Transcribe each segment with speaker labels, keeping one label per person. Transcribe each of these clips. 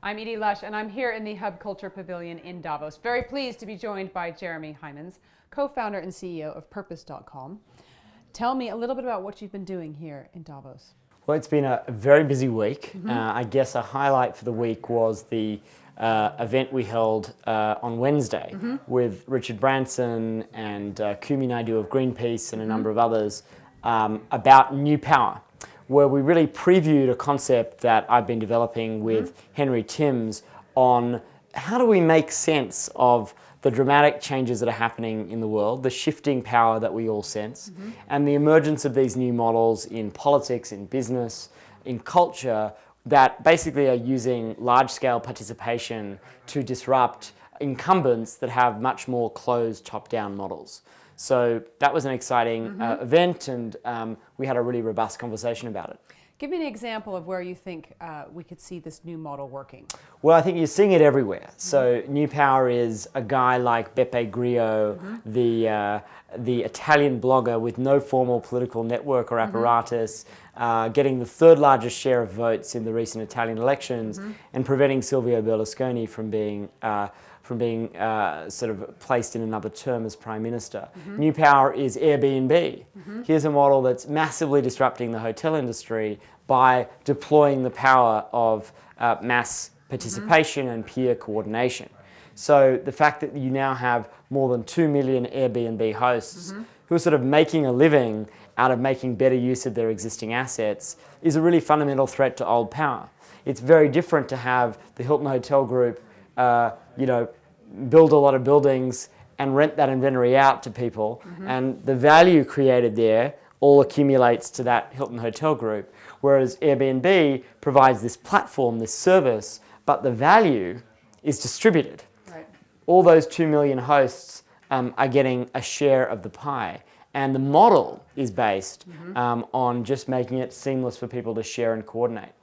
Speaker 1: I'm Edie Lush, and I'm here in the Hub Culture Pavilion in Davos. Very pleased to be joined by Jeremy Heimans, co-founder and CEO of Purpose.com. Tell me a little bit about what you've been doing here in Davos.
Speaker 2: Well, it's been a very busy week. I guess a highlight for the week was the event we held on Wednesday with Richard Branson and Kumi Naidoo of Greenpeace and a number of others about new power, where we really previewed a concept that I've been developing with Henry Timms on how do we make sense of the dramatic changes that are happening in the world, the shifting power that we all sense, and the emergence of these new models in politics, in business, in culture, that basically are using large-scale participation to disrupt incumbents that have much more closed top-down models. So that was an exciting event, and we had a really robust conversation about it.
Speaker 1: Give me an example of where you think we could see this new model working.
Speaker 2: Well, I think you're seeing it everywhere. So New Power is a guy like Beppe Grillo, the Italian blogger with no formal political network or apparatus, getting the third largest share of votes in the recent Italian elections and preventing Silvio Berlusconi from being sort of placed in another term as Prime Minister. New Power is Airbnb. Here's a model that's massively disrupting the hotel industry by deploying the power of mass participation and peer coordination. So the fact that you now have more than 2 million Airbnb hosts who are sort of making a living out of making better use of their existing assets is a really fundamental threat to old power. It's very different to have the Hilton Hotel Group build a lot of buildings and rent that inventory out to people, and the value created there all accumulates to that Hilton Hotel Group, whereas Airbnb provides this platform, this service, but the value is distributed.
Speaker 1: Right.
Speaker 2: All those 2 million hosts are getting a share of the pie, and the model is based on just making it seamless for people to share and coordinate.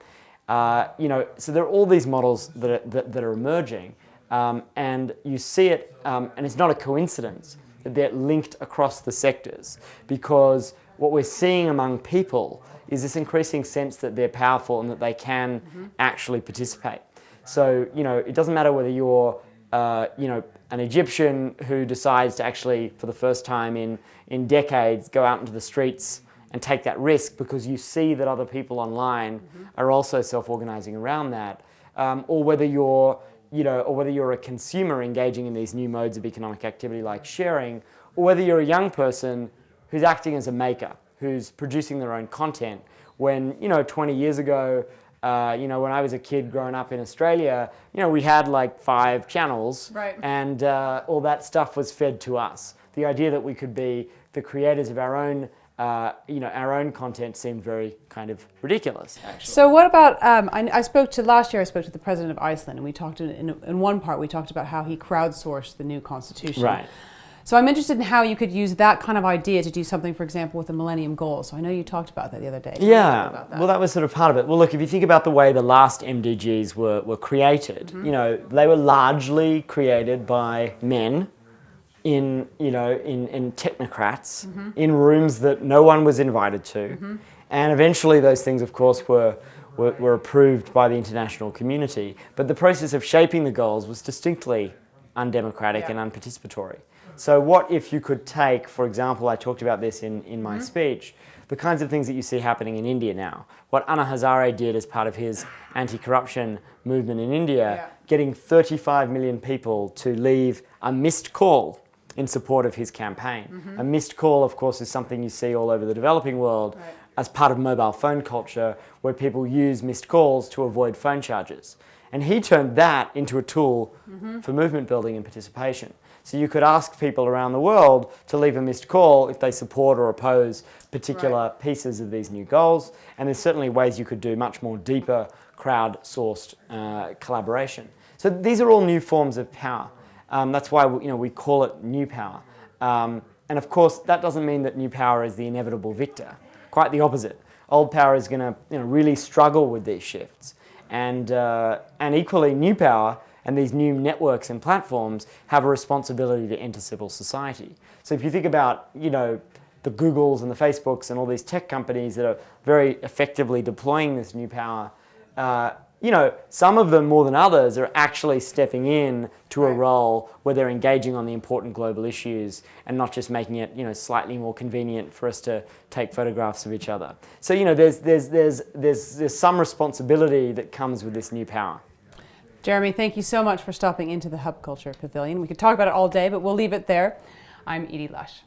Speaker 2: So there are all these models that are emerging. And you see it, and it's not a coincidence that they're linked across the sectors, because what we're seeing among people is this increasing sense that they're powerful and that they can actually participate. So, it doesn't matter whether you're, an Egyptian who decides to actually, for the first time in decades, go out into the streets and take that risk because you see that other people online are also self-organizing around that, or whether you're a consumer engaging in these new modes of economic activity like sharing, or whether you're a young person who's acting as a maker, who's producing their own content. When, 20 years ago, when I was a kid growing up in Australia, we had like 5 channels, and all that stuff was fed to us. The idea that we could be the creators of our own our own content seemed very kind of ridiculous, actually.
Speaker 1: So what about, last year I spoke to the president of Iceland, and we talked in one part, we talked about how he crowdsourced the new constitution.
Speaker 2: Right.
Speaker 1: So I'm interested in how you could use that kind of idea to do something, for example, with the Millennium goals. So I know you talked about that the other day.
Speaker 2: Yeah, well, that was sort of part of it. Well, look, if you think about the way the last MDGs were created, they were largely created by men in technocrats, in rooms that no one was invited to. And eventually those things, of course, were approved by the international community. But the process of shaping the goals was distinctly undemocratic and unparticipatory. So what if you could take, for example, I talked about this in my speech, the kinds of things that you see happening in India now. What Anna Hazare did as part of his anti-corruption movement in India, getting 35 million people to leave a missed call in support of his campaign. A missed call, of course, is something you see all over the developing world as part of mobile phone culture, where people use missed calls to avoid phone charges. And he turned that into a tool for movement building and participation. So you could ask people around the world to leave a missed call if they support or oppose particular pieces of these new goals. And there's certainly ways you could do much more deeper crowd-sourced collaboration. So these are all new forms of power. That's why we call it new power. And of course, that doesn't mean that new power is the inevitable victor. Quite the opposite. Old power is going to really struggle with these shifts. And equally, new power and these new networks and platforms have a responsibility to enter civil society. So if you think about the Googles and the Facebooks and all these tech companies that are very effectively deploying this new power, you know, some of them more than others are actually stepping in to a role where they're engaging on the important global issues and not just making it, you know, slightly more convenient for us to take photographs of each other. So, you know, there's some responsibility that comes with this new power.
Speaker 1: Jeremy, thank you so much for stopping into the Hub Culture Pavilion. We could talk about it all day, but we'll leave it there. I'm Edie Lush.